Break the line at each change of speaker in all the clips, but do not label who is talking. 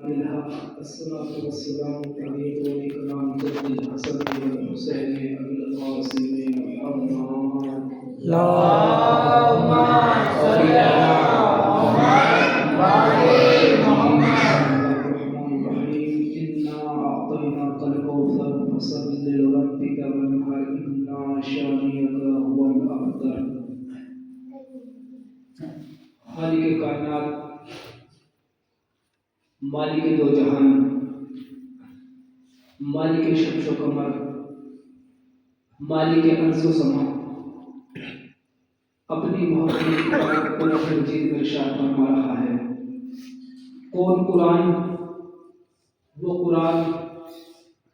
بالحق الصلاة والسلام عليك وعليكم جد الحسن والحسين أبي القاسم محمد
اللهم صل على
الرحمن الرحيم إنا أعطيناك الكوثر فصل لربك وانحر إن شانئك هو الأبتر. خالق کائنات، مالک دو جہان، مالک شمس و قمر، مالک ارض و سما، اپنی محبت کو مجید میں ارشاد فرما رہا ہے. کون قرآن؟ وہ قرآن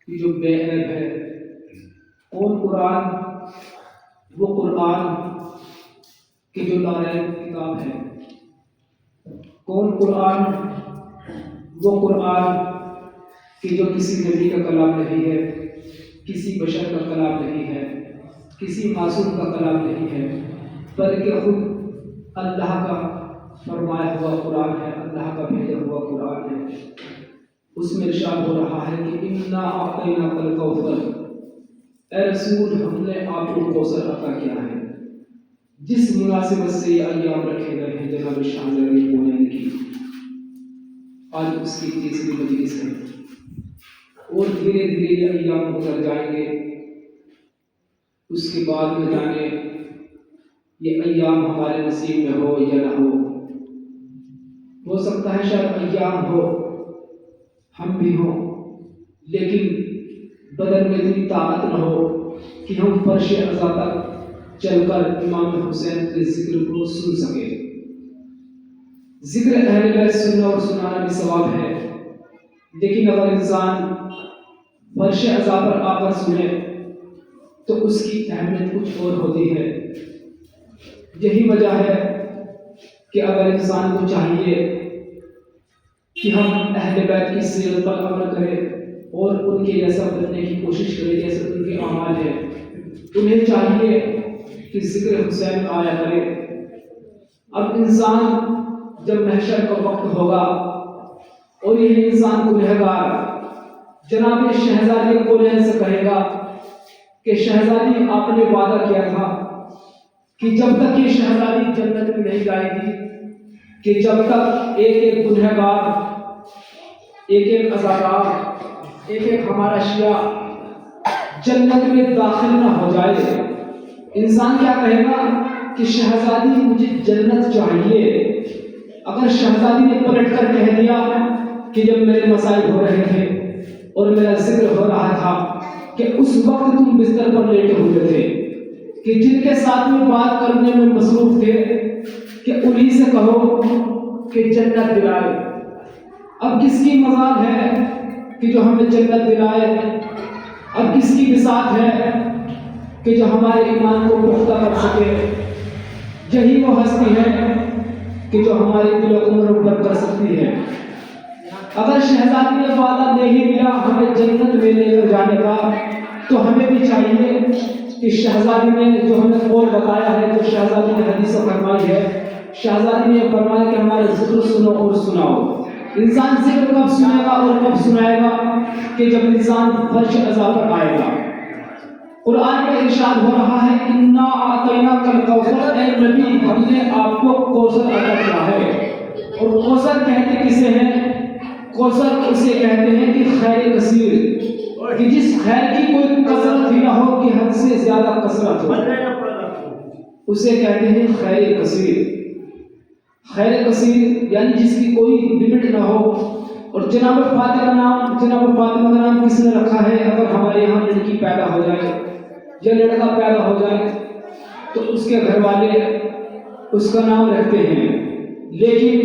کی جو بے عیب ہے. کون قرآن؟ وہ قرآن کی جو لاریب کتاب ہے. کون قرآن؟ وہ قرآن کہ جو کسی نبی کا کلام نہیں ہے، کسی بشر کا کلام نہیں ہے، کسی معصوم کا کلام نہیں ہے، بلکہ خود اللہ کا فرمایا ہوا قرآن ہے، اللہ کا بھیجا ہوا قرآن ہے. اس میں ارشاد ہو رہا ہے کہ انا اعطیناک الکوثر، اے رسول ہم نے آپ کو کوثر عطا کیا ہے. جس مناسبت سے یہ ایام رکھے گئے ہیں جناب شاہزادی پونین کی، آج اس کی تیسری مجلس ہے اور دھیرے دھیرے یہ ایام گزر جائیں گے. اس کے بعد میں جانے یہ ایام ہمارے نصیب میں ہو یا نہ ہو سکتا ہے شاید ایام ہو ہم بھی ہوں، لیکن بدن میں اتنی طاقت نہ ہو کہ ہم فرش عزا تک چل کر امام حسین کے ذکر کو سن سکیں. ذکر اہل بیت سننا اور سنانا بھی ثواب ہے، لیکن اگر انسان فرش عزا پر آ کر سنے تو اس کی اہمیت کچھ اور ہوتی ہے. یہی وجہ ہے کہ اگر انسان کو چاہیے کہ ہم اہل بیت کی سیرت پر عمل کریں اور ان کے جیسا بننے کی کوشش کریں جیسے ان کے اعمال ہے. انہیں چاہیے کہ ذکر حسین آیا کرے. اب انسان جب محشر کا وقت ہوگا اور یہ انسان گنہگار جناب شہزادی پونین سے کہے گا کہ شہزادی آپ نے وعدہ کیا تھا کہ جب تک یہ شہزادی جنت میں نہیں جائے گی، کہ جب تک ایک ایک گنہگار، ایک ایک عزادار، ایک ایک ہمارا شیعہ جنت میں داخل نہ ہو جائے. انسان کیا کہے گا کہ شہزادی مجھے جنت چاہیے. اگر شہزادی نے پلٹ کر کہہ دیا کہ جب میرے مسائل ہو رہے تھے اور میرا ذکر ہو رہا تھا کہ اس وقت تم بستر پر لیٹے ہوئے تھے، کہ جن کے ساتھ میں بات کرنے میں مصروف تھے کہ انہی سے کہو کہ جنت دلائے. اب کس کی مزاج ہے کہ جو ہمیں جنت دلائے؟ اب کس کی بساط ہے کہ جو ہمارے ایمان کو پختہ کر سکے؟ یہی وہ ہستی ہے کہ جو ہمارے دلوں کو منور کر سکتی ہے. اگر شہزادی نے وعدہ نہیں دیا ہمیں جنت میں لے کر جانے کا، تو ہمیں بھی چاہیے کہ شہزادی نے جو ہمیں قول بتایا ہے، جو شہزادی نے حدیث فرمائی ہے، شہزادی نے فرمایا کہ ہمارے ذکر سنو اور سناؤ. انسان ذکر کب سنے گا اور کب سنائے گا؟ کہ جب انسان فرش عزا پر آئے گا. قرآن میں ارشاد ہو رہا ہے انا اعطیناک الکوثر، اے نبی ہم نے آپ کو کوثر عطا کیا ہے. اور کوثر کہتے کسے ہیں؟ کوثر اسے کہتے ہیں کہ خیر کثیر، کہ جس خیر کی کوئی کثرت ہی نہ ہو کہ حد سے زیادہ کثرت ہو، اسے کہتے ہیں خیر کثیر. خیر کثیر یعنی جس کی کوئی لمٹ نہ ہو. اور جناب فاطمہ کا نام کس نے رکھا ہے؟ اگر ہمارے یہاں لڑکی پیدا ہو جائے یا لڑکا پیدا ہو جائے تو اس کے گھر والے اس کا نام رکھتے ہیں. لیکن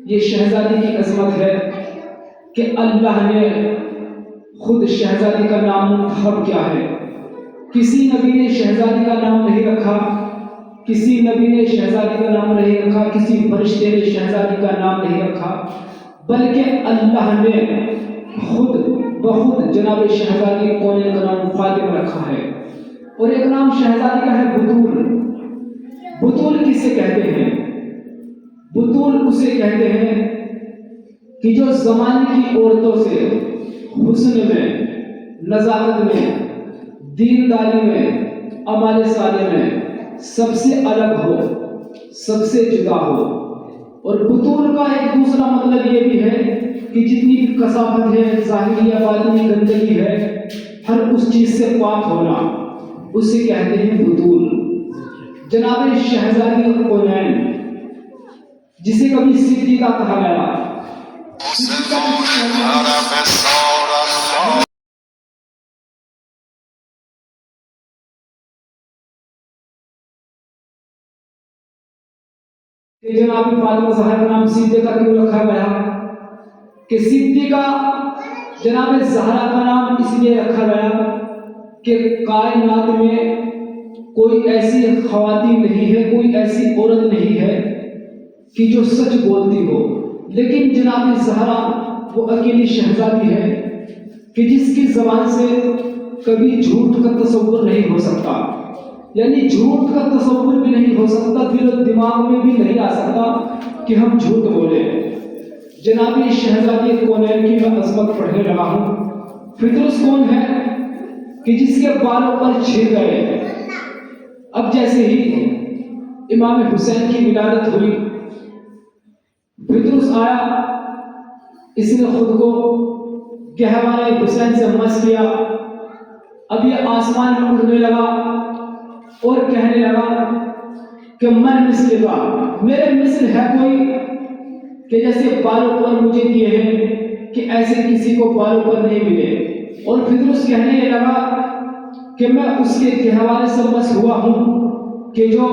یہ شہزادی کی عظمت ہے کہ اللہ نے خود شہزادی کا نام منتخب کیا ہے. کسی نبی نے شہزادی کا نام نہیں رکھا، کسی نبی نے شہزادی کا نام نہیں رکھا، کسی فرشتے نے شہزادی کا نام نہیں رکھا، بلکہ اللہ نے خود بخود جناب شہزادی پونین کا نام فاطمہ رکھا ہے. اور ایک نام شہزادی کا ہے بطول. بطول کسے کہتے ہیں؟ بطول اسے کہتے ہیں کہ جو زمانے کی عورتوں سے حسن میں، نزاکت میں، دینداری میں، اعمال صالح میں سب سے الگ ہو، سب سے جدا ہو۔ اور بطول کا ایک دوسرا مطلب یہ بھی ہے کہ جتنی بھی کثافت ہے، ظاہری یا باطنی گندگی ہے، ہر اس چیز سے پاک ہونا، اسے کہتے ہیں بطول۔ جناب شہزادی کونین جسے کبھی صدیقہ کہا گیا، کہ جناب فاطمہ زہرا کا نام صدیقہ کیوں رکھا گیا؟ کہ صدیقہ جناب زہرا کا نام اس لیے رکھا گیا کہ کائنات میں کوئی ایسی خواتین نہیں ہے، کوئی ایسی عورت نہیں ہے کہ جو سچ بولتی ہو، لیکن جناب زہرا وہ اکیلی شہزادی ہے کہ جس کی زبان سے کبھی جھوٹ کا تصور نہیں ہو سکتا، یعنی جھوٹ کا تصور بھی نہیں ہو سکتا، دل و دماغ میں بھی نہیں آ سکتا کہ ہم جھوٹ بولیں۔ جناب شہزادی کونین کی میں عظمت پڑھنے لگا ہوں۔ فطرس کون ہے کہ جس کے بالوں پر چھیر گئے۔ اب جیسے ہی امام حسین کی ولادت ہوئی، فطرس آیا، اس نے خود کو گہوارہ حسین سے مس کیا۔ اب یہ آسمان میں اڑنے لگا اور کہنے لگا کہ من مثل کا، میرے مثل ہے کوئی کہ جیسے بالوں پر مجھے دیے ہیں کہ ایسے کسی کو بالوں پر نہیں ملے۔ اور فطرس کہنے لگا کہ میں اس کے گہوارے سے مس ہوا ہوں کہ جو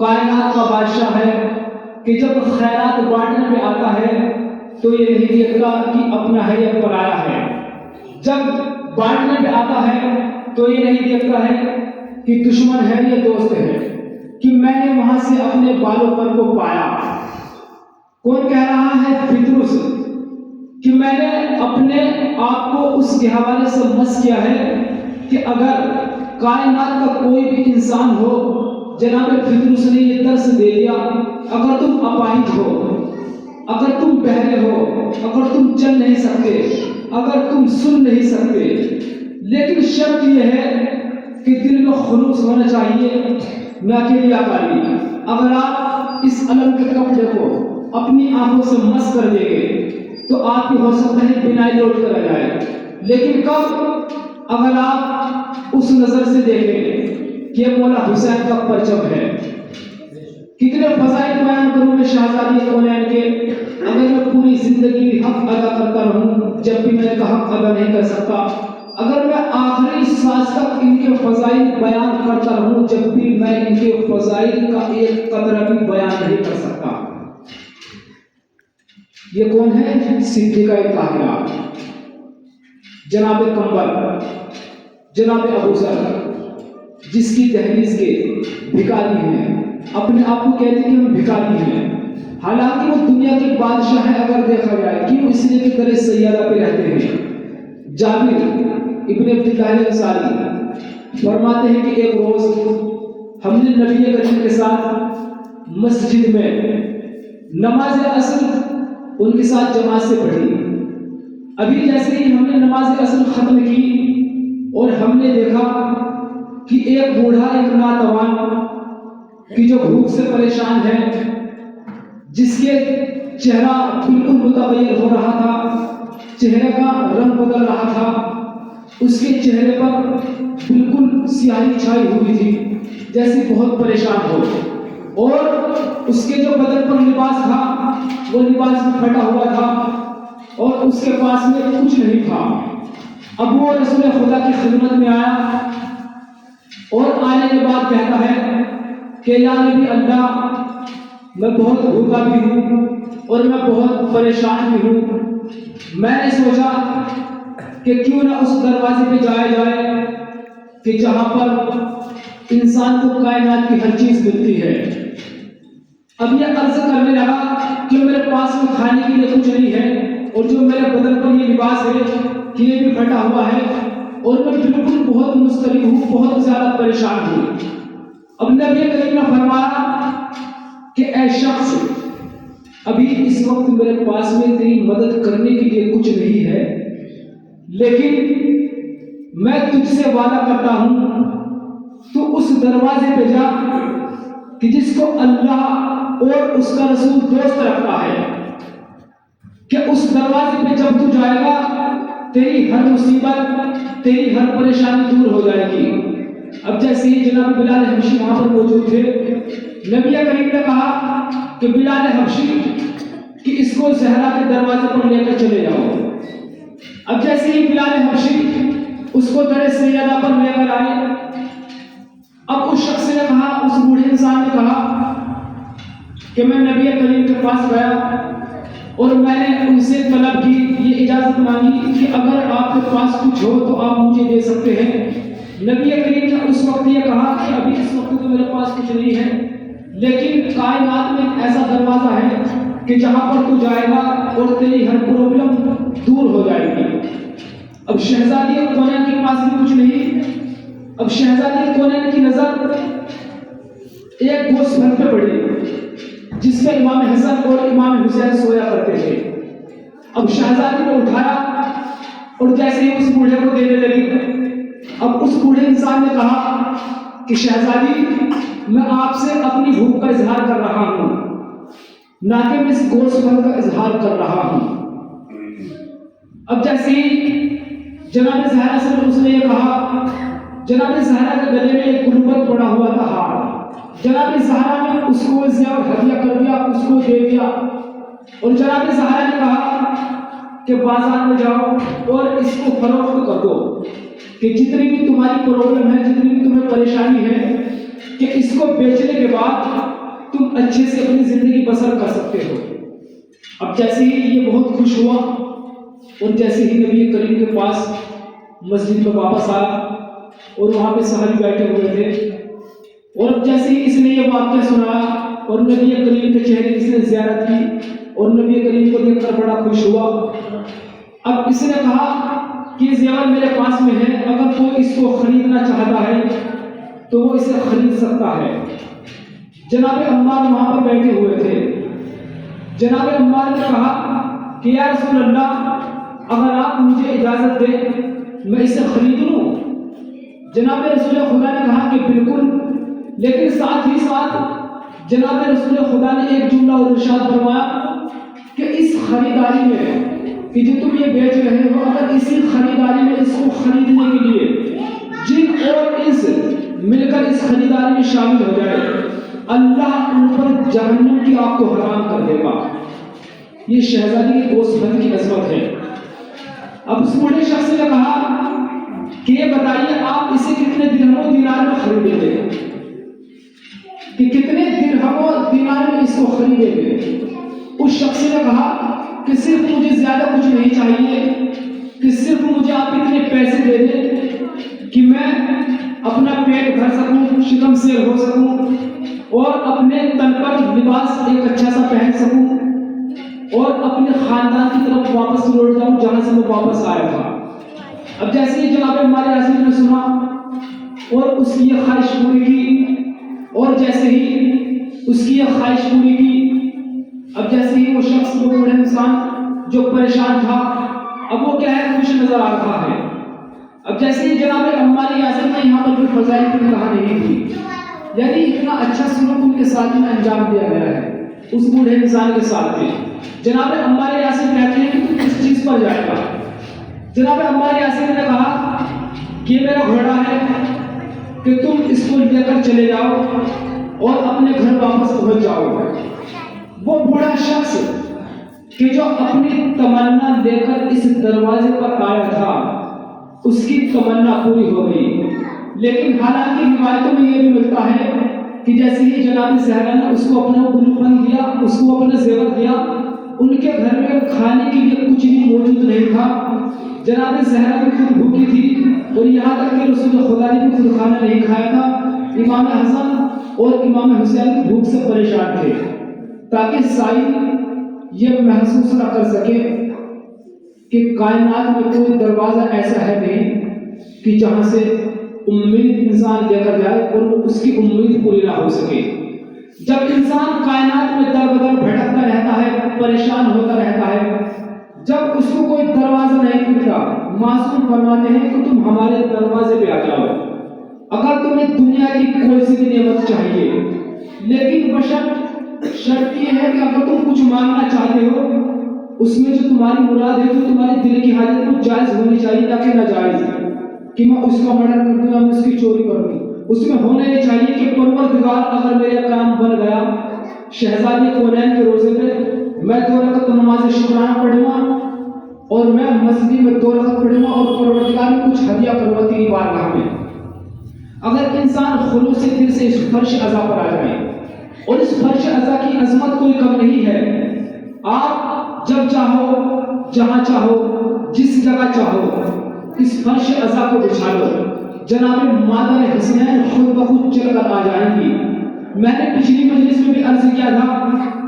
کائنات کا بادشاہ ہے، کہ جب خیرات بانٹنے میں آتا ہے تو یہ نہیں دیکھتا کہ اپنا ہے یا پرایا ہے، جب بانٹنے میں آتا ہے تو یہ نہیں دیکھتا ہے کہ دشمن ہے یا دوست ہے، کہ میں نے وہاں سے اپنے بالوں پر کو پایا۔ کون کہہ رہا ہے؟ فطرس، کہ میں نے اپنے آپ کو اس کے حوالے سے مس کیا ہے کہ اگر کائنات کا کوئی بھی انسان ہو، جناب فطرس نے یہ درس دے دیا، اگر تم اپاہج ہو، اگر تم بہرے ہو، اگر تم چل نہیں سکتے، اگر تم سن نہیں سکتے، لیکن شرط یہ ہے کہ دل میں خلوص ہونا چاہیے، میں اکیلی آکاری، اگر آپ اس علم کے کپڑے کو اپنی آنکھوں سے مس کر دیں گے تو آپ کی ہو سکتا ہے بینائی لوٹ کر آ جائے، لیکن کب؟ اگر آپ اس نظر سے دیکھیں کہ یہ مولا حسین کا پرچم ہے۔ کتنے فضائل بیان کروں میں شہزادی کونین کے، اگر میں پوری زندگی بھی حق ادا کرتا رہوں، جب بھی میں کا حق ادا نہیں کر سکتا، اگر میں آخری سانس تک ان کے فضائل بیان کرتا رہوں، جب بھی میں ان کے فضائل کا ایک قطرہ بھی بیان نہیں کر سکتا۔ یہ کون ہے؟ صدیقہ طاہرہ، جناب کمبر، جناب ابو ذر، جس کی دہلیز کے بھکاری ہیں، اپنے آپ کو کہتے ہیں کہ ہم بھکاری ہیں، حالانکہ وہ دنیا کے بادشاہ ہیں اگر دیکھا جائے، کیوں؟ اس لیے کہ در سیارہ پہ رہتے ہیں۔ جابر ابن عبداللہ انصاری فرماتے ہیں کہ ایک روز ہم نے نبی کریم کے ساتھ مسجد میں نماز عصر ان کے ساتھ جماعت سے پڑھی۔ ابھی جیسے ہی ہم نے نماز عصر ختم کی اور ہم نے دیکھا کہ ایک بوڑھا، ایک ناتوان کہ جو بھوک سے پریشان ہے، جس کے چہرہ بالکل متغیر ہو رہا تھا، چہرے کا رنگ بدل رہا تھا، اس کے چہرے پر بالکل سیاہی چھائی ہوئی تھی، جیسے بہت پریشان ہو، اور اس کے جو بدن پر لباس تھا وہ لباس پھٹا ہوا تھا، اور اس کے پاس میں کچھ نہیں تھا۔ اب وہ رسول خدا کی خدمت میں آیا اور آنے کے بعد کہتا ہے کہ یا نبی اللہ، میں بہت بھوکا بھی ہوں اور میں بہت پریشان بھی ہوں، میں نے سوچا کہ کیوں نہ اس دروازے پہ جایا جائے کہ جہاں پر انسان کو کائنات کی ہر چیز ملتی ہے۔ اب یہ عرض کرنے لگا کہ میرے پاس میں کھانے کے لیے کچھ نہیں ہے، اور جو میرے بدن پر یہ لباس ہے کہ یہ بھی پھٹا ہوا ہے، اور میں بالکل بہت مضطرب ہوں، بہت زیادہ پریشان ہوں۔ اب نبی کریم نے فرمایا کہ اے شخص، ابھی اس وقت میرے پاس میں تیری مدد کرنے کے لیے کچھ نہیں ہے، لیکن میں تجھ سے وعدہ کرتا ہوں تو اس دروازے پہ جا کہ جس کو اللہ اور اس کا رسول دوست رکھتا ہے، کہ اس دروازے پہ جب تو جائے گا تیری ہر مصیبت، تیری ہر پریشانی دور ہو جائے گی۔ اب جیسے ہی جناب بلال حبشی وہاں پر موجود تھے، نبی کریم نے کہا کہ بلال حبشی کہ اس کو زہرا کے دروازے پر لے کر چلے جاؤ۔ اب جیسے ہی بلال حبشی اس کو در سیدہ پر لے کر آئے، اب اس شخص نے کہا، اس بوڑھے انسان نے کہا کہ میں نبی کریم کے پاس گیا اور میں نے ان سے طلب کی، یہ اجازت مانگی کہ اگر آپ کے پاس کچھ ہو تو آپ مجھے دے سکتے ہیں۔ نبی کریم نے اس وقت یہ کہا کہ ابھی اس وقت تو میرے پاس کچھ نہیں ہے، لیکن کائنات میں ایک ایسا دروازہ ہے کہ جہاں پر تو جائے گا اور تیری ہر پرابلم دور ہو جائے گی۔ اب شہزادی کونین کے پاس بھی کچھ نہیں۔ اب شہزادی کونین کی نظر ایک گوشت گھر پہ پڑی جس پہ امام حسن اور امام حسین سویا کرتے تھے۔ اب شہزادی کو اٹھایا اور جیسے ہی اس بوڑھے کو دینے لگی، اب اس بوڑھے انسان نے کہا کہ شہزادی میں آپ سے اپنی بھوک کا اظہار کر رہا ہوں، نہ کہ میں اس گوشت گھر کا اظہار کر رہا ہوں۔ اب جیسے ہی جناب زہرا سے اس نے یہ کہا، جناب زہرا کے گلے میں ایک گلوبت پڑا ہوا تھا ہار، جناب زہرا نے اس کو ہدیہ کر دیا، اس کو دے دیا، اور جناب زہرا نے کہا کہ بازار میں جاؤ اور اس کو فروخت کر دو، کہ جتنی بھی تمہاری پرابلم ہے، جتنی بھی تمہیں پریشانی ہے، کہ اس کو بیچنے کے بعد تم اچھے سے اپنی زندگی بسر کر سکتے ہو۔ اب جیسے ہی یہ بہت خوش ہوا اور جیسے ہی نبی کریم کے پاس مسجد میں واپس آیا اور وہاں پہ صحابی بیٹھے ہوئے تھے، اور اب جیسے ہی اس نے یہ واقعہ سنایا اور نبی کریم کے چہرے کی اس نے زیارت کی اور نبی کریم کو دیکھ کر بڑا خوش ہوا۔ اب اس نے کہا کہ یہ زیور میرے پاس میں ہے، اگر کوئی اس کو خریدنا چاہتا ہے تو وہ اسے خرید سکتا ہے۔ جناب عمار وہاں پر بیٹھے ہوئے تھے۔ جناب عمار نے کہا کہ یا رسول اللہ، اگر آپ مجھے اجازت دیں میں اسے خرید لوں۔ جناب رسول خدا نے کہا کہ بالکل، لیکن ساتھ ہی ساتھ جناب رسول خدا نے ایک جملہ اور ارشاد فرمایا کہ اس خریداری میں کہ جو تم یہ بیچ رہے ہو، اگر اسی خریداری میں اس کو خریدنے کے لیے جن اور انس مل کر اس خریداری میں شامل ہو جائے، اللہ ان پر جہنم کی آگ کو حرام کر دے گا۔ یہ شہزادی کی گوشت بند کی عظمت ہے۔ اب اس بوڑھے شخص نے کہا کہ یہ بتائیے آپ اسے کتنے درہم و دینار میں خریدیں گے، کہ کتنے درہم و دینار میں اس کو خریدیں گے؟ اس شخص نے کہا کہ صرف مجھے زیادہ کچھ نہیں چاہیے، کہ صرف مجھے آپ اتنے پیسے دے دیں کہ میں اپنا پیٹ بھر سکوں، شکم سیر ہو سکوں، اور اپنے تن پر لباس ایک اچھا سا پہن سکوں، اور اپنے خاندان کی طرف واپس لوٹ جاؤں جہاں سے میں واپس آیا تھا۔ اب جیسے ہی جناب ہمارے عزیز نے سنا اور اس کی یہ خواہش پوری کی، اور جیسے ہی اس کی یہ خواہش پوری کی، اب جیسے ہی وہ شخص، وہ بوڑھا انسان جو پریشان تھا، اب وہ کیا ہے، خوش نظر آ رہا ہے۔ اب جیسے ہی جناب عمار یاسر نے یہاں پر بھی فضائل کی کہا نہیں تھی، یعنی اتنا اچھا سلوک ان کے ساتھ میں انجام دیا گیا ہے اس بوڑھے انسان کے ساتھ میں۔ جناب عمار یاسر کہتے ہیں کہ تم کس چیز پر جائے گا؟ جناب عمار یاسر نے کہا کہ یہ میرا گھوڑا ہے، کہ تم اس کو لے کر چلے جاؤ اور اپنے گھر واپس پہنچ جاؤ۔ وہ بوڑھا شخص کہ جو اپنی تمنا لے کر اس دروازے پر آیا تھا، اس کی تمنا پوری ہو گئی، لیکن حالانکہ روایتوں میں یہ بھی ملتا ہے کہ جیسے ہی جناب زہرا نے اس کو اپنا گلوبند دیا، اس کو اپنا زیور دیا، ان کے گھر میں کھانے کے لیے کچھ بھی موجود نہیں تھا۔ جناب زہرا بھی خود بھوکی تھی، اور یہاں تک کہ رسول خدا نے بھی خود کھانا نہیں کھایا تھا۔ امام حسن اور امام حسین بھوک سے پریشان تھے، تاکہ سائل یہ محسوس نہ کر سکے کہ کائنات میں کوئی دروازہ ایسا ہے نہیں کہ جہاں سے امید انسان لے کر جائے اور اس کی امید پوری نہ ہو سکے۔ جب انسان کائنات میں در بدر بھٹکتا رہتا ہے، پریشان ہوتا رہتا ہے، جب اس کو کوئی دروازہ نہیں ملتا، معصوم فرماتے ہیں کہ تم ہمارے دروازے پہ آ جاؤ اگر تمہیں دنیا کی کوئی سی بھی نعمت چاہیے، لیکن شرط یہ ہے کہ اگر تم کچھ مانگنا چاہتے ہو اس میں جو تمہاری مراد ہے، جو تمہارے دل کی حاجت وہ جائز ہونی چاہیے، نہ کہ ناجائز، کہ میں اس کا مرڈر کر دوں یا میں اس کی چوری کر دوں۔ اس میں ہونا یہ چاہیے کہ پروردگار اگر میرا کام بن گیا شہزادی کونین کے روزے پہ میں 2 رکعت نماز شکرانہ پڑھوں گا اور میں مسجد میں 2 رکعت پڑھوں گا اور پروردگار میں کچھ ہدیہ کروں تیری بارگاہ میں۔ اگر انسان خلوص دل سے اس فرش عزا پر آ جائے، اور اس فرش عزا کی عظمت کوئی کم نہیں ہے، آپ جب چاہو جہاں چاہو جس جگہ چاہو اس فرش عزا کو بچھا لو، جناب مادر حسنین خود بخود چل کر آ جائیں گی۔ میں نے پچھلی مجلس میں بھی عرض کیا تھا،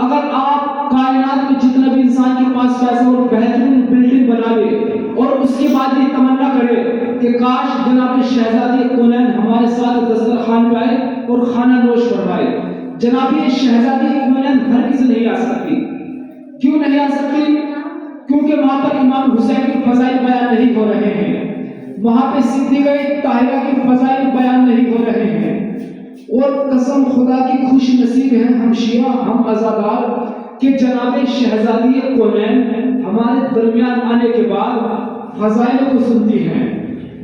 اگر آپ کائنات میں جتنا بھی انسان کے پاس پیسہ اور بہترین بلڈنگ بنا لے اور اس کے بعد یہ تمنا کرے کہ کاش جناب شہزادی کونین ہمارے ساتھ دسترخوان پہ آئے اور کھانا نوش فرمائے، جناب یہ شہزادی کونین ہرگز نہیں آ سکتی۔ کیوں نہیں آ سکتی؟ کیونکہ وہاں پر امام حسین کے فضائل بیان نہیں ہو رہے ہیں، وہاں پہ صدیقہ طاہرہ کے فضائل بیان نہیں ہو رہے ہیں، اور قسم خدا کی خوش نصیب ہیں ہم شیعہ، ہم عزادار کہ جناب شہزادی کونین ہمارے درمیان آنے کے بعد فضائل کو سنتی ہیں،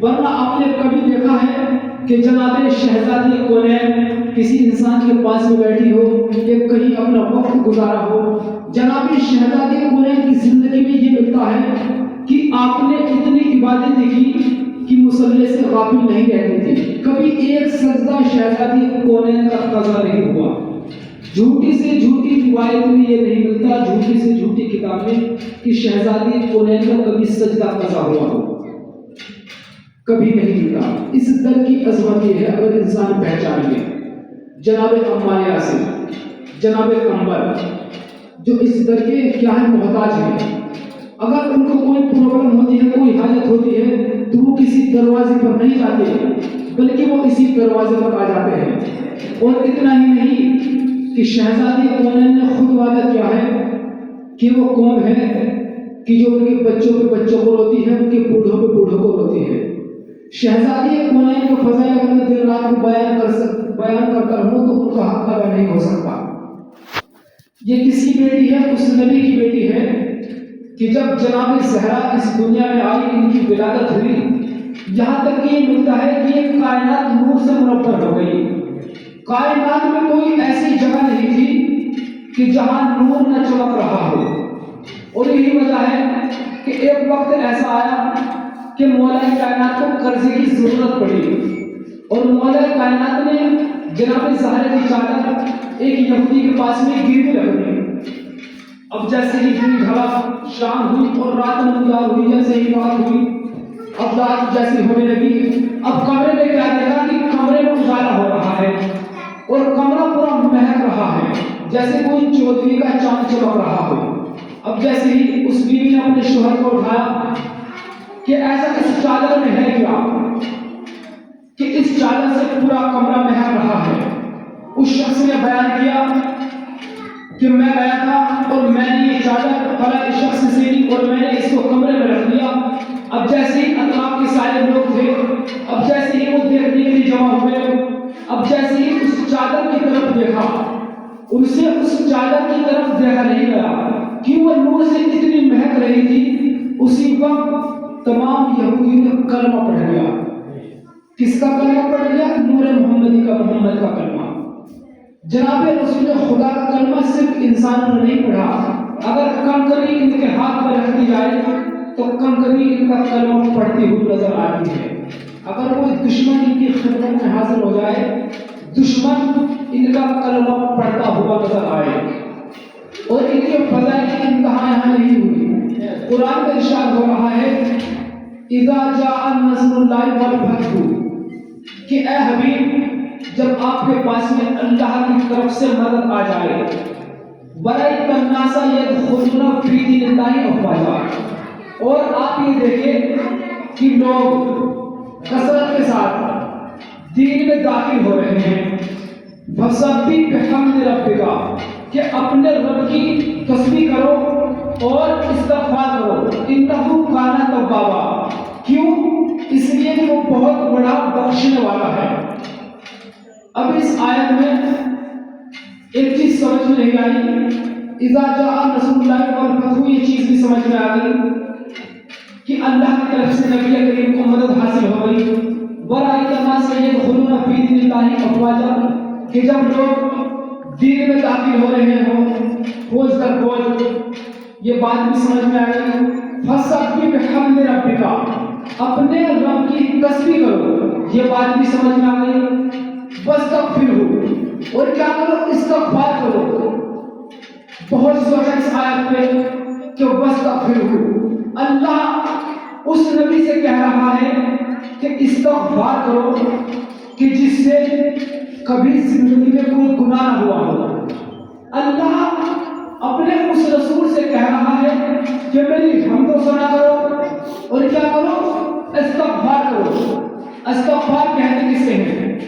ورنہ آپ نے کبھی دیکھا ہے کہ جناب شہزادی کونین کسی انسان کے پاس میں بیٹھی ہو یا کہیں اپنا وقت گزارا ہو؟ جناب شہزادی کونین کی زندگی میں یہ ملتا ہے کہ آپ نے اتنی عبادتیں کی کہ مصلی سے غافل نہیں رہتی تھی، کبھی ایک سجدہ شہزادی کونین کا قضا نہیں ہوا۔ جھوٹی سے جھوٹی روایت میں یہ نہیں ملتا، جھوٹی سے جھوٹی کتاب میں، کہ شہزادی کونین کا کبھی سجدہ قضا ہوا ہو، کبھی نہیں ملتا۔ اس در کی عظمت یہ ہے اگر انسان پہچان لے۔ جناب عمار یاسر، جناب قمر جو اس در کے کیا ہے محتاج ہیں، اگر ان کو کوئی پرابلم ہوتی ہے، کوئی حاجت ہوتی ہے تو وہ کسی دروازے پر نہیں جاتے بلکہ وہ اسی دروازے پر آ جاتے ہیں۔ اور اتنا ہی نہیں کہ شہزادی کونین نے خود وعدہ کیا ہے کہ وہ قوم ہے کہ جو ان کے بچوں کے بچوں کو روتی ہے، ان کے بوڑھوں کے بوڑھوں کو روتی ہے۔ شہزادی کونین کو فضائل اگر میں دن رات بیان کرتا رہوں تو ان کا حق ادا نہیں ہو سکتا۔ یہ کس کی بیٹی ہے؟ اس نبی کی بیٹی ہے کہ جب جناب زہرا اس دنیا میں آئی، ان کی ولادت ہوئی، یہاں تک کہ یہ ملتا ہے کہ یہ کائنات نور سے منور ہو گئی۔ کائنات میں کوئی ایسی جگہ نہیں تھی کہ جہاں نور نہ چمک رہا ہو، اور یہی وجہ ہے کہ ایک وقت ایسا آیا کہ مولا کائنات کو قرضے کی ضرورت پڑی، اور مولا کائنات نے جناب زہرا کی چادر ایک یہودی کے پاس میں گروی رکھ دی۔ اب جیسے ہی دن ڈھلا، شام ہوئی اور رات نمودار ہوئی، جیسے ہی رات ہوئی اب رات جیسی ہونے لگی، اب کمرے میں کیا دیکھا کہ کمرے میں اجالا ہو رہا ہے اور کمرہ پورا مہک رہا ہے جیسے کوئی چودھری کا چاند چمک رہا ہو۔ اب جیسے ہی اس بیوی نے اپنے شوہر کو اٹھایا کہ ایسا اس چادر میں ہے کیا کہ اس چادر سے پورا کمرہ مہک رہا ہے؟ اس شخص نے بیان کیا کہ میں گیا تھا اور میں نے یہ چادر فلاں شخص سے لی اور میں نے اس کو کمرے میں رکھ دیا۔ اب جیسے ہی اطراف کے سارے لوگ تھے، اب جیسے ہی وہ دیکھنے کے لیے جمع ہوئے، اب جیسے ہی اس چادر کی طرف دیکھا، ان سے اس چادر کی طرف دیکھا نہیں گیا کہ وہ نور سے اتنی مہک رہی تھی۔ اسی وقت تمام یہودیوں نے کلمہ پڑھ لیا۔ کس کا کلمہ پڑھ لیا؟ نور محمدی کا، محمد کا کلمہ۔ جناب رسول خدا کا کلمہ صرف انسانوں نے نہیں پڑھا، اگر کنکری ان کے ہاتھ میں رکھ دی جائے تو کنکری ان کا کلمہ پڑھتی ہوئی نظر آتی ہے۔ اگر کوئی دشمن ان کی خدمت میں حاضر ہو جائے، دشمن ان کا کلمہ پڑھتا ہوا نظر آئے۔ اور ان کے فضائل کی انتہا یہاں نہیں ہوئی، قرآن کا ارشاد ہو رہا ہے اذا جاء نصر اللہ والفتح، کہ اے حبیب جب آپ کے پاس میں اللہ کی طرف سے مدد آ جائے، وَرَأَيْتَ النَّاسَ يَدْخُلُونَ فِي دِينِ اللَّهِ أَفْوَاجًا، اور آپ یہ دیکھیں کہ لوگ کثرت کے ساتھ دین میں داخل ہو رہے ہیں۔ فسبح بحمد ربک کہ اپنے رب کی تسبیح کرو اور استغفار کرو، انہ کان توابا، کیوں؟ اس لیے کہ وہ بہت بڑا بخشنے والا ہے۔ اب اس آیت میں ایک چیز سمجھ میں نہیں آئی، اذا جاء رسول اللہ والفتح، یہ چیز بھی سمجھ میں آ گئی کہ اللہ کی طرف سے نبی کریم کو مدد حاصل ہو گئی۔ ورأیت الناس یدخلون فی دین اللہ افواجا، کہ جب لوگ دین میں داخل ہو رہے ہوں فوج در فوج، یہ بات بھی سمجھ میں آ گئی۔ فسبح بحمد ربک، اپنے رب کی تسبیح کرو، یہ بات بھی سمجھ میں آ گئی۔ واستغفرہ، اور کیا کرو؟ استغفار کرو۔ بہت زور ہے اس آیت میں کہ واستغفرہ، اللہ اس نبی سے کہہ رہا ہے کہ استغفار کرو کہ جس سے کبھی زندگی میں کوئی گناہ نہ ہوا ہو۔ اللہ اپنے اس رسول سے کہہ رہا ہے کہ میری حمد و ثنا کرو اور کیا کرو؟ استغفار کرو۔ استغفار کہتے کسے ہیں؟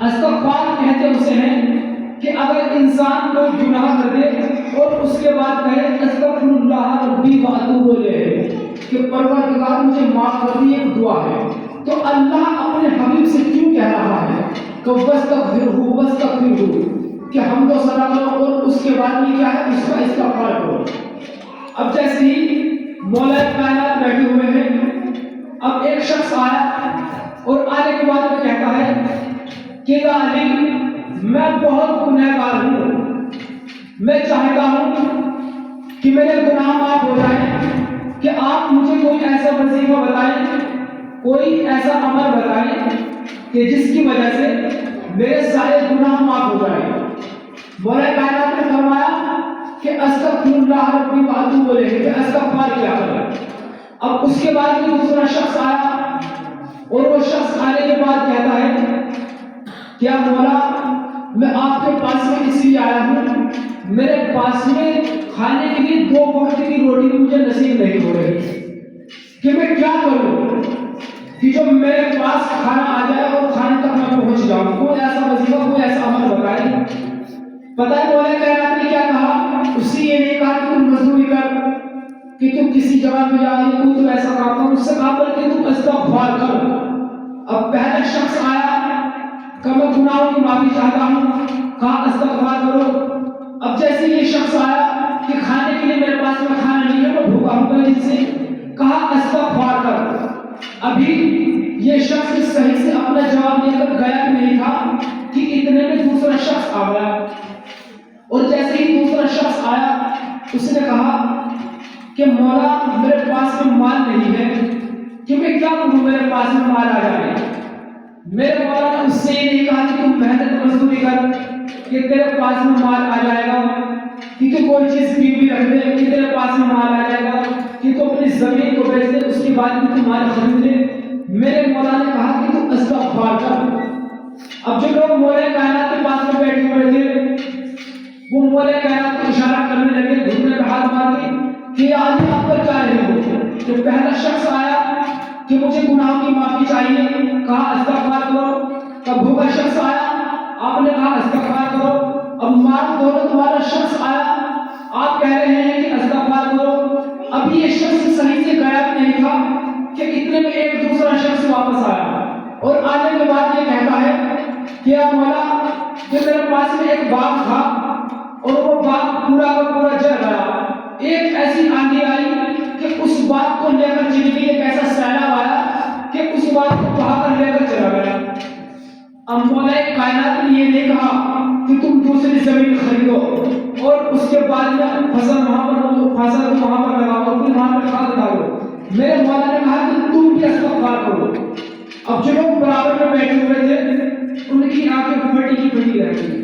استغفار کہتے اسے ہیں کہ اگر انسان کوئی گناہ کر دے اور اس کے بعد کہے استغفر اللہ ربی واتوب الیہ، کہ پروردگار مجھے معاف کر دی، ایک دعا ہے، تو اللہ اپنے حبیب سے کیوں کہہ رہا ہے کہ واستغفرہ، کہ حمد و ثنا کرو اور اس کے بعد میں کیا ہے؟ اس کا استغفار کرو۔ اب جیسے ہی مولا کائنات بیٹھے ہوئے ہیں، اب ایک شخص آیا اور آنے کے بعد میں کہتا ہے کہ یا علی، میں بہت گنہگار ہوں، میں چاہتا ہوں کہ میرے گناہ معاف ہو جائیں، کہ آپ مجھے کوئی ایسا وظیفہ بتائیں، کوئی ایسا عمل بتائیں کہ جس کی وجہ سے میرے سارے گناہ معاف ہو جائیں۔ مولا کائنات نے فرمایا کہ استغفر اللہ ربی واتوب الیہ، کہ استغفار کیا کریں۔ اب اس کے بعد بھی دوسرا شخص آیا اور وہ شخص آنے کے بعد کہتا ہے کیا مولا، میں آپ کے پاس میں اس لیے آیا ہوں، میرے پاس میں کھانے کے لیے 2 وقت کی روٹی مجھے نصیب نہیں ہو رہی، کہ میں کیا کروں کہ جو میرے پاس کھانا آ جائے اور کھانے تک میں پہنچ جاؤں۔ کوئی ایسا وظیفہ، کوئی ایسا عمل بتائے۔ پتہ ہے مولا کائنات نے کیا کہا؟ اسی یہ نہیں کہا کہ تم مزدوری کر، کہ تم کسی جگہ پہ جا رہی تو ایسا کام کر، اس سے کہا بلکہ تم استغفار کر۔ اب پہلا شخص آیا کہ میں گناہوں کی معافی چاہتا ہوں، کہا استغفار کرو۔ اب جیسے یہ شخص آیا کہ کھانے کے لیے میرے پاس میں کھانا نہیں ہے، میں بھوکا ہوں، جس سے کہا استغفار کر۔ ابھی یہ شخص صحیح سے اپنا جواب دے کر گیا بھی نہیں تھا کہ اتنے میں دوسرا شخص آ گیا، اور جیسے ہی دوسرا شخص آیا اس نے کہا کہ مولا میرے پاس میں مال نہیں ہے، کہ میں کیا کروں، میرے پاس میں مال آ جائے۔ میرے مولا نے اس سے یہ نہیں کہا کہ تم محنت مزدوری کر کہ تیرے پاس میں مال آ جائے گا، کہ تو کوئی چیز بھی رکھ دے کہ تیرے پاس میں مال آ جائے گا، کہ تو اپنی زمین کو بیچ دے اس کے بعد بھی تو مال خرید لے۔ میرے مولا نے کہا کہ تو استغفار کر۔ اب جو لوگ مولا کائنات کے پاس میں بیٹھے ہوئے تھے وہ مولا کائنات کو اشارہ کرنے لگے، گھٹنے پہ ہاتھ مار کے کہ آج آپ پر کیا رہے ہو؟ کہ پہلا شخص آیا کہ مجھے گناہوں کی معافی چاہیے، کہا استغفار کرو۔ تب بھوکا شخص آیا، آپ نے کہا استغفار کرو۔ اب مال دولت والا شخص آیا، آپ کہہ رہے ہیں کہ استغفار کرو۔ اب یہ شخص صحیح سے گیا بھی نہیں تھا کہ اتنے میں ایک دوسرا شخص واپس آیا اور آنے کے بعد یہ کہتا ہے کہ یا مولا، کہ میرے پاس میں ایک باغ تھا اور وہ باغ پورا کا پورا جل گیا، ایک ایسی آندھی آئی کہ اس باغ کو لے کر چلی گئی، ایک ایسا سیلاب آیا کہ اس باغ کو بہا کر لے کر چلا گیا۔ اب مولا کائنات نے یہ نہیں کہا کہ تم دوسری زمین خریدو اور اس کے بعد میں فصل وہاں پر لگاؤ، پھر وہاں پر کھاد ڈالو۔ میرے مولا نے کہا کہ تم بھی استغفار کرو۔ اب جو لوگ برابر میں بیٹھے ہوئے تھے ان کی آنکھیں پھٹی کی پھٹی رہ گئی،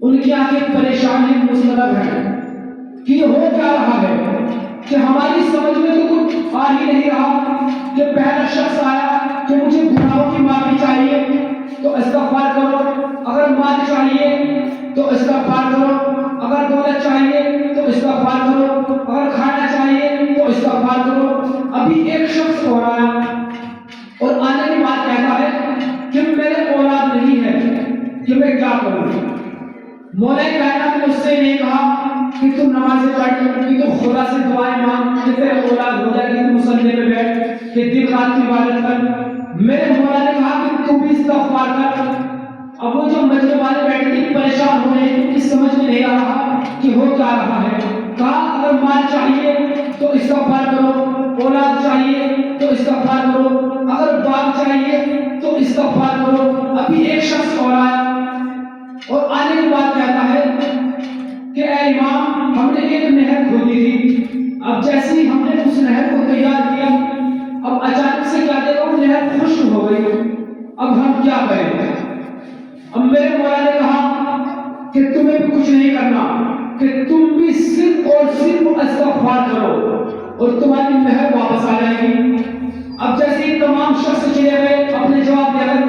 ان کی آنکھیں پریشان ہیں، مسترب ہیں کہ یہ ہو کیا رہا ہے، کہ ہماری سمجھ میں تو کچھ آ ہی نہیں رہا کہ پہلا شخص آیا کہ مجھے گناہوں کی معافی چاہیے تو استغفار کرو، اگر مال چاہیے تو استغفار کرو، اگر دولت چاہیے تو استغفار کرو، اگر کھانا چاہیے تو استغفار کرو۔ ابھی ایک شخص اور آیا اور آنے کے بعد کہتا ہے کہ میرے اولاد نہیں ہے، کہ میں کیا کروں. مولا کائنات نے اس سے نہیں کہا کہ تم نمازیں پڑھ کہ تم خدا سے دعائیں مانگ کہ تیرے اولاد ہو جائے کہ تم مصلی پہ بیٹھ کہ دن رات کی عبادت کر. میرے مولا نے کہا کہ تم بھی استغفار کر. اب وہ جو مجمع والے بیٹھے تھے پریشان ہو رہے ہیں کیونکہ سمجھ میں نہیں آ رہا کہ ہو کیا رہا ہے. کہا اگر مال چاہیے تو استغفار کرو, اولاد چاہیے تو استغفار کرو, اگر باغ چاہیے تو استغفار کرو. ابھی ایک شخص اور آیا اور آنے کے بعد کہتا ہے کہ اے امام ہم نے ایک نہر کھودی تھی, اب جیسے ہی ہم نے اس نہر کو تیار کیا اب اچانک سے کیا دیکھا وہ نہر خشک ہو گئی, اب ہم کیا کریں. اب میرے مولا نے کہا کہ تمہیں بھی کچھ نہیں کرنا کہ تم بھی صرف اور صرف استغفار کرو اور تمہاری نہر واپس آ جائے گی. اب جیسے ہی تمام شخص چلے گئے اپنے جواب دے کر,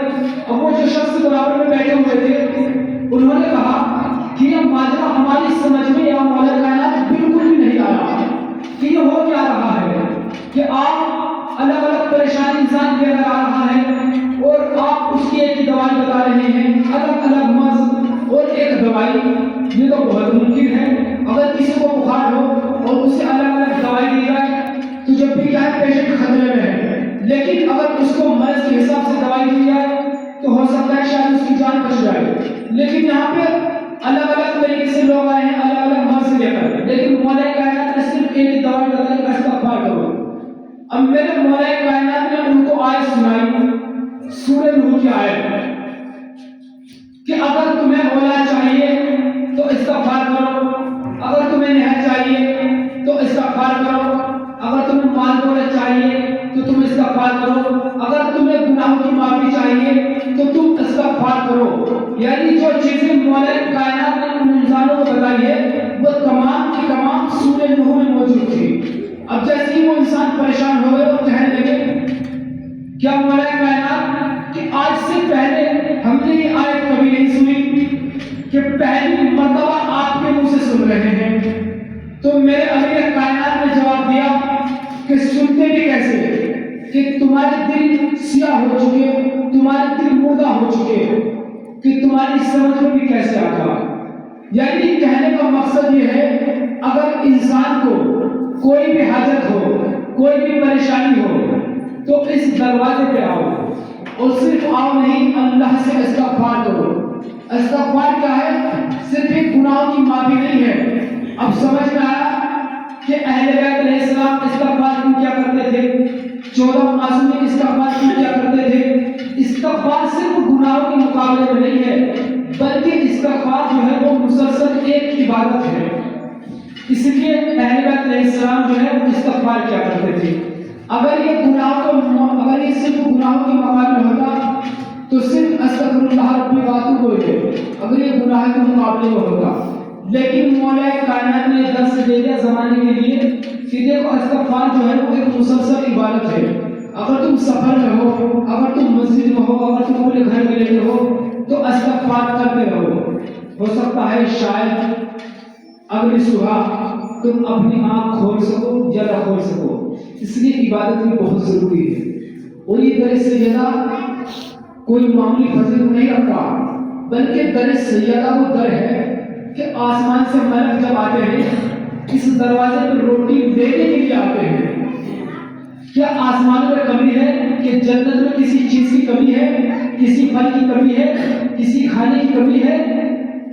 اب وہ جو شخص برابر میں بیٹھے ہوئے تھے انہوں نے کہا کہ یہ ماجرا ہماری سمجھ میں یا مولا کائنات بالکل بھی نہیں آ رہا کہ یہ ہو کیا رہا ہے کہ آپ الگ الگ پریشانی انسان کے اندر آ رہا ہے اور آپ اس کی ایک ہی دوائی بتا رہے ہیں, الگ الگ مرض اور ایک دوائی. یہ تو بہت ممکن ہے اگر کسی کو بخار ہو اور اسے الگ الگ دوائی دی جائے تو جب بھی کیا ہے پیشنٹ خطرے میں ہے, لیکن اگر اس کو مرض کے حساب سے دوائی دی جائے تو ہو سکتا ہے شاید اس کی جان بچ جائے. لیکن یہاں پہ الگ الگ طریقے سے لوگ آئے ہیں الگ الگ مرض لے کر, لیکن مولا کائنات نے صرف ایک ہی دوائی بتائی کہ استغفار کرو. اب میرے مولا کائنات نے ان کو آیت سنائی سورہ نوح کی آیت کہ اگر تمہیں اولاد چاہیے تو استغفار کرو, اگر تمہیں نہر چاہیے تو استغفار کرو, اگر تمہیں مال دولت چاہیے تو تم استغفار کرو, اگر تمہیں گناہوں کی معافی چاہیے تو تم استغفار کرو. یعنی جو چیزیں مولا کائنات نے ان انسانوں کو بتائی ہے وہ تمام کی تمام سورہ نوح میں موجود تھی. اب جیسے ہی وہ انسان پریشان ہو گئے اور کہنے لگے کیا مولا کائنات کہ آج سے پہلے ہم نے یہ آیت کبھی نہیں سنی کہ پہلی مرتبہ آپ کے منہ سے سن رہے ہیں. تو میرے امیر کائنات نے جواب دیا کہ سنتے بھی کیسے کہ تمہارے دل سیاہ ہو چکے, تمہارے دل مردہ ہو چکے کہ تمہاری سمجھ میں بھی کیسے آتا. یعنی کہنے کا مقصد یہ ہے اگر انسان کو کوئی بھی حاجت ہو کوئی بھی پریشانی ہو تو اس دروازے پہ آؤ اور صرف آؤ نہیں اللہ سے استغفار کرو. استغفار کیا ہے؟ صرف ایک گناہوں کی معافی نہیں ہے. اب سمجھ میں آیا کہ اہل بیت علیہ السلام استغفار کیوں کیا کرتے تھے, 14 معصومین استغفار کیوں کیا کرتے تھے. استغفار صرف گناہوں کے مقابلے میں نہیں ہے بلکہ استغفار جو ہے وہ مسلسل ایک عبادت ہے. اس لیے اہل بیت علیہ السلام جو ہے وہ استغفار کیا کرتے تھے. اگر یہ صرف گناہوں کے مقابلے ہوتا تو صرف استغفر اللہ ربی واتوب الیہ, اگر یہ گناہ کے مقابلے میں ہوتا. لیکن مولا کائنات نے درس دے دیا زمانے کے لیے کہ دیکھو استغفار جو ہے وہ ایک مسلسل عبادت ہے. اگر تم سفر میں ہو, اگر تم مسجد میں ہو, اگر تم اپنے گھر میں رہتے ہو تو استغفار کرتے رہو. ہو سکتا ہے شاید اگلی صبح تم اپنی آنکھ کھول سکو یا نہ کھول سکو, اس لیے عبادت بھی بہت ضروری ہے. اور یہ در سیدہ کوئی معمولی فضیلت نہیں رکھتا بلکہ در سیدہ وہ در ہے کہ آسمان سے ملک جب آتے ہیں اس دروازے پر روٹی دینے کے لیے آتے ہیں. کیا آسمان میں کمی ہے کہ جنت میں کسی چیز کی کمی ہے, کسی پھل کی کمی ہے, کسی کھانے کی کمی ہے؟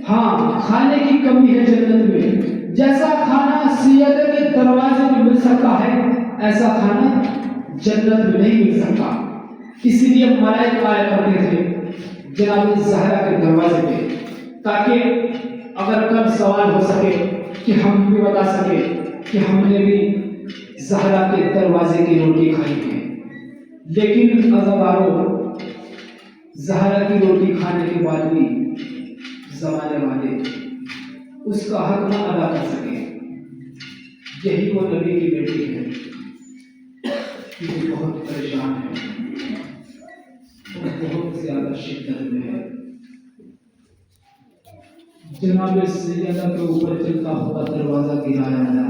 ہاں, کھانے کی کمی ہے جنت میں. جیسا کھانا سیدہ کے دروازے میں مل سکتا ہے ایسا کھانا جنت میں نہیں مل سکتا. اس لیے ملائکہ آیا کرتے تھے جناب زہرا کے دروازے پہ تاکہ اگر کل سوال ہو سکے کہ ہم بھی بتا سکے کہ ہم نے بھی زہرا کے دروازے کی روٹی کھائی ہے. لیکن عزیزانو زہرا کی روٹی کھانے کے بعد بھی زمانے والے اس کا حق نہ ادا کر سکے. یہی وہ نبی کی بیٹی ہے کہ بہت پریشان ہے اور بہت زیادہ شدت میں ہے. جناب سیدہ کے اوپر چلتا ہوا دروازہ گرایا گیا